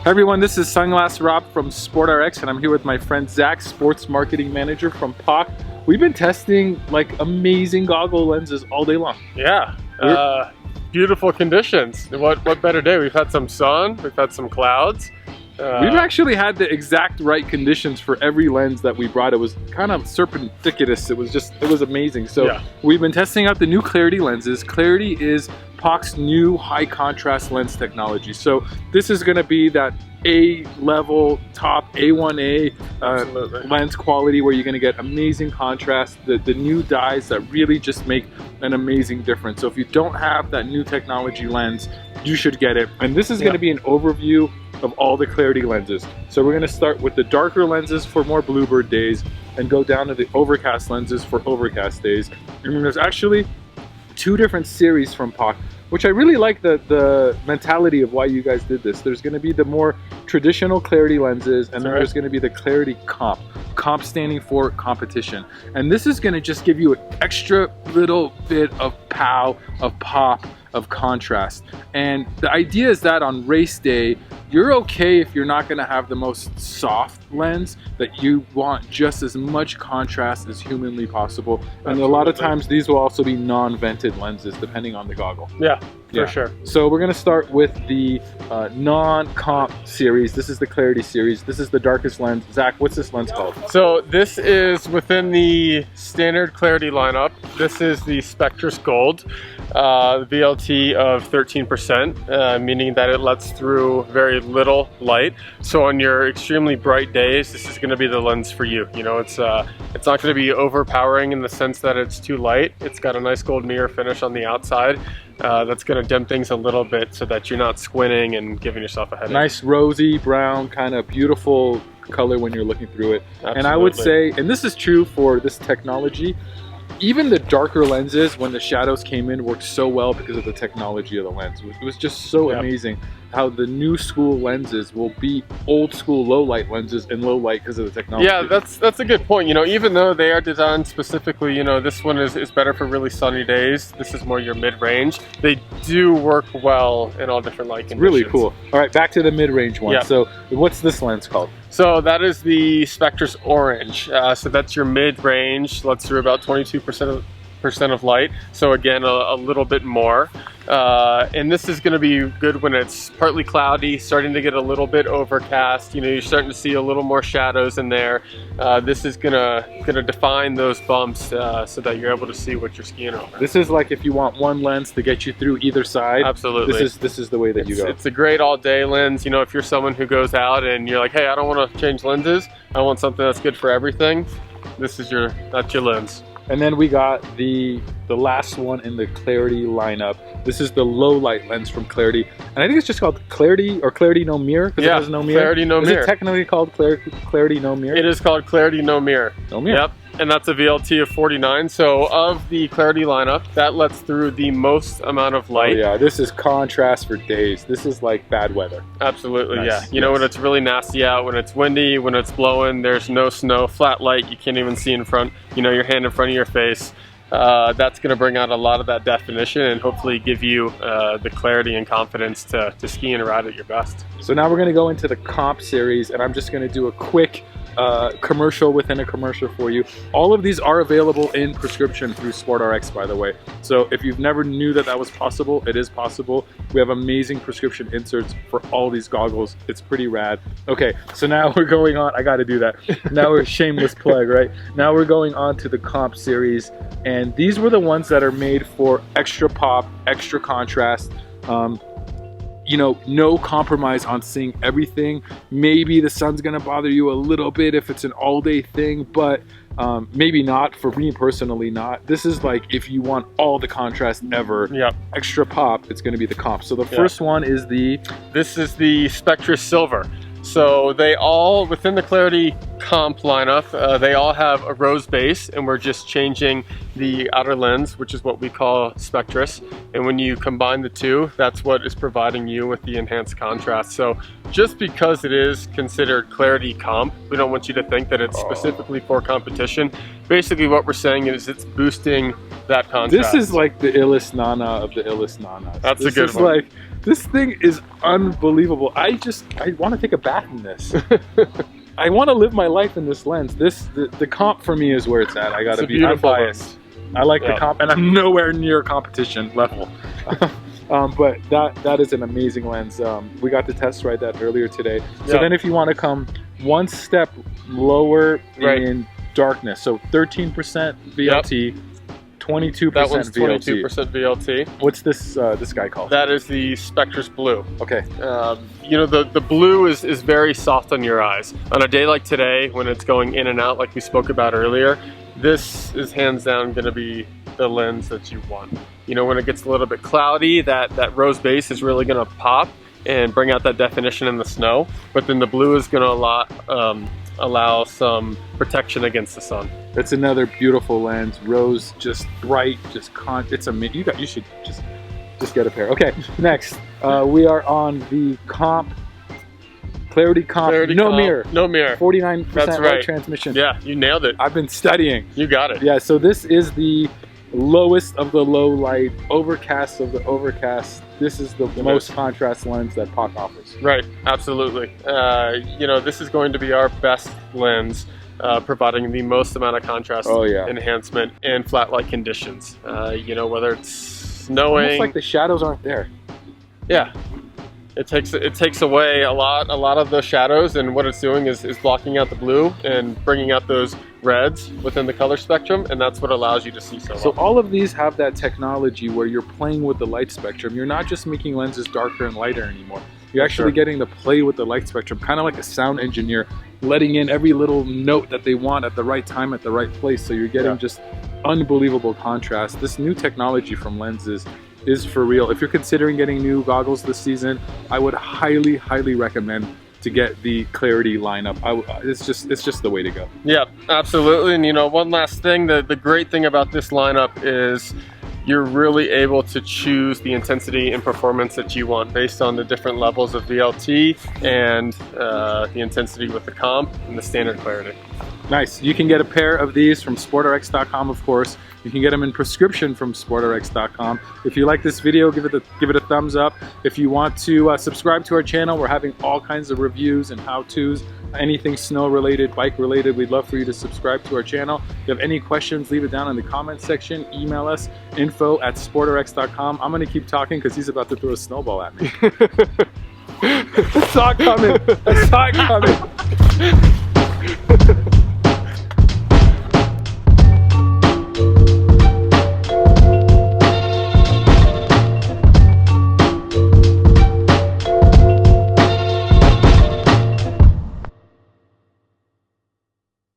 Hi everyone, this is Sunglass Rob from SportRx, and I'm here with my friend Zach, Sports Marketing Manager from POC. We've been testing like amazing goggle lenses all day long. Yeah, beautiful conditions. What better day? We've had some sun, we've had some clouds. We've actually had the exact right conditions for every lens that we brought. It was kind of serpenticulous. It was amazing. So yeah. We've been testing out the new Clairty lenses. Clairty is POC's new high contrast lens technology. So this is going to be that A-level, top A1A lens quality where you're going to get amazing contrast, the new dyes that really just make an amazing difference. So if you don't have that new technology lens, you should get it. And this is going to be an overview of all the Clairty lenses. So we're going to start with the darker lenses for more bluebird days and go down to the overcast lenses for overcast days. And there's actually two different series from POC, which I really like the mentality of why you guys did this. There's going to be the more traditional Clairty lenses, and then there's going to be the Clairty Comp. Comp standing for competition. And this is going to just give you an extra little bit of pow, of pop, of contrast. And the idea is that on race day, you're okay if you're not going to have the most soft lens, that you want just as much contrast as humanly possible. And Absolutely. A lot of times these will also be non-vented lenses depending on the goggle. Yeah, for sure. So we're going to start with the non-comp series. This is the Clairty series. This is the darkest lens. Zach, what's this lens called? So this is within the standard Clairty lineup. This is the Spektris Gold, VLT of 13%, meaning that it lets through very little light. So on your extremely bright days, this is going to be the lens for you. You know, it's not going to be overpowering in the sense that it's too light. It's got a nice gold mirror finish on the outside. That's going to dim things a little bit so that you're not squinting and giving yourself a headache. Nice rosy brown, kind of beautiful color when you're looking through it. Absolutely. And I would say, and this is true for this technology, even the darker lenses, when the shadows came in, worked so well because of the technology of the lens. It was just so amazing how the new school lenses will beat old school low light lenses in low light because of the technology. Yeah, that's a good point. You know, even though they are designed specifically, you know, this one is better for really sunny days. This is more your mid-range. They do work well in all different light conditions. Really cool. All right, back to the mid-range one. Yeah. So what's this lens called? So that is the Spektris Orange. So that's your mid-range, lets through about 22% of light. So again, a little bit more. And this is going to be good when it's partly cloudy, starting to get a little bit overcast. You know, you're starting to see a little more shadows in there. This is gonna define those bumps so that you're able to see what you're skiing over. This is like if you want one lens to get you through either side. Absolutely. This is the way that you go. It's a great all-day lens. You know, if you're someone who goes out and you're like, hey, I don't want to change lenses. I want something that's good for everything. That's your lens. And then we got the last one in the Clairty lineup. This is the low light lens from Clairty. And I think it's just called Clairty or Clairty No Mirror. Yeah, it has no mirror. Clairty No Mirror. Is it technically called Clairty No Mirror? It is called Clairty No Mirror. No Mirror. Yep. And that's a VLT of 49. So of the Clairty lineup, that lets through the most amount of light. Oh yeah, this is contrast for days. This is like bad weather. Absolutely, nice. Yeah. You know, when it's really nasty out, when it's windy, when it's blowing, there's no snow, flat light, you can't even see in front, you know, your hand in front of your face. That's going to bring out a lot of that definition and hopefully give you the clarity and confidence to ski and ride at your best. So now we're going to go into the comp series, and I'm just going to do a quick commercial within a commercial for you. All of these are available in prescription through SportRx, by the way. So if you've never knew that was possible, it is possible. We have amazing prescription inserts for all these goggles. It's pretty rad. Okay, so now we're going on. I got to do that. Now we're shameless plug, right? Now we're going on to the comp series, and these were the ones that are made for extra pop, extra contrast. You know, no compromise on seeing everything. Maybe the sun's gonna bother you a little bit if it's an all-day thing, but maybe not. For me personally, not. This is like if you want all the contrast ever, extra pop, it's gonna be the comp. So the first one is this is the Spektris Silver. So they all, within the Clairty comp lineup, they all have a rose base, and we're just changing the outer lens, which is what we call Spektris. And when you combine the two, that's what is providing you with the enhanced contrast. So just because it is considered Clairty comp, we don't want you to think that it's specifically for competition. Basically what we're saying is it's boosting that contrast. This is like the illest nana of the illest nanas. That's a good one. This is like This thing is unbelievable. I want to take a bath in this. I want to live my life in this lens. The comp for me is where it's at. I gotta be unbiased. I like the comp, and I'm nowhere near competition level. But that is an amazing lens. We got to test ride that earlier today. So then if you want to come one step lower in darkness, so 13% VLT, 22% that one's VLT. 22% VLT. What's this guy called? That is the Spektris Blue. Okay. You know, the blue is very soft on your eyes. On a day like today, when it's going in and out like we spoke about earlier, this is hands down going to be the lens that you want. You know, when it gets a little bit cloudy, that rose base is really going to pop and bring out that definition in the snow. But then the blue is going to allow some protection against the sun. That's another beautiful lens. Rose, just bright, it's amazing. You should just get a pair. Okay, next we are on the comp. Clairty comp, no mirror. No mirror. 49% light transmission. Yeah, you nailed it. I've been studying. You got it. Yeah, so this is the lowest of the low light, overcast of the overcast. This is the most contrast lens that POC offers. Right, absolutely. You know, this is going to be our best lens, providing the most amount of contrast enhancement in flat light conditions. You know, whether it's snowing. Almost like the shadows aren't there. Yeah. It takes away a lot of the shadows, and what it's doing is blocking out the blue and bringing out those reds within the color spectrum, and that's what allows you to see so well. So all of these have that technology where you're playing with the light spectrum. You're not just making lenses darker and lighter anymore. You're actually getting to play with the light spectrum, kind of like a sound engineer, letting in every little note that they want at the right time at the right place. So you're getting just unbelievable contrast. This new technology from lenses is for real. If you're considering getting new goggles this season, I would highly recommend to get the Clairty lineup. It's just the way to go. Yeah, absolutely. And you know, one last thing, the great thing about this lineup is you're really able to choose the intensity and performance that you want based on the different levels of VLT and the intensity with the comp and the standard Clairty. Nice. You can get a pair of these from SportRx.com, of course. You can get them in prescription from SportRx.com. If you like this video, give it a thumbs up. If you want to subscribe to our channel, we're having all kinds of reviews and how-tos. Anything snow related, bike related, we'd love for you to subscribe to our channel. If you have any questions, leave it down in the comment section. Email us, info@sportrx.com. I'm going to keep talking because he's about to throw a snowball at me. I saw it coming. I saw it coming.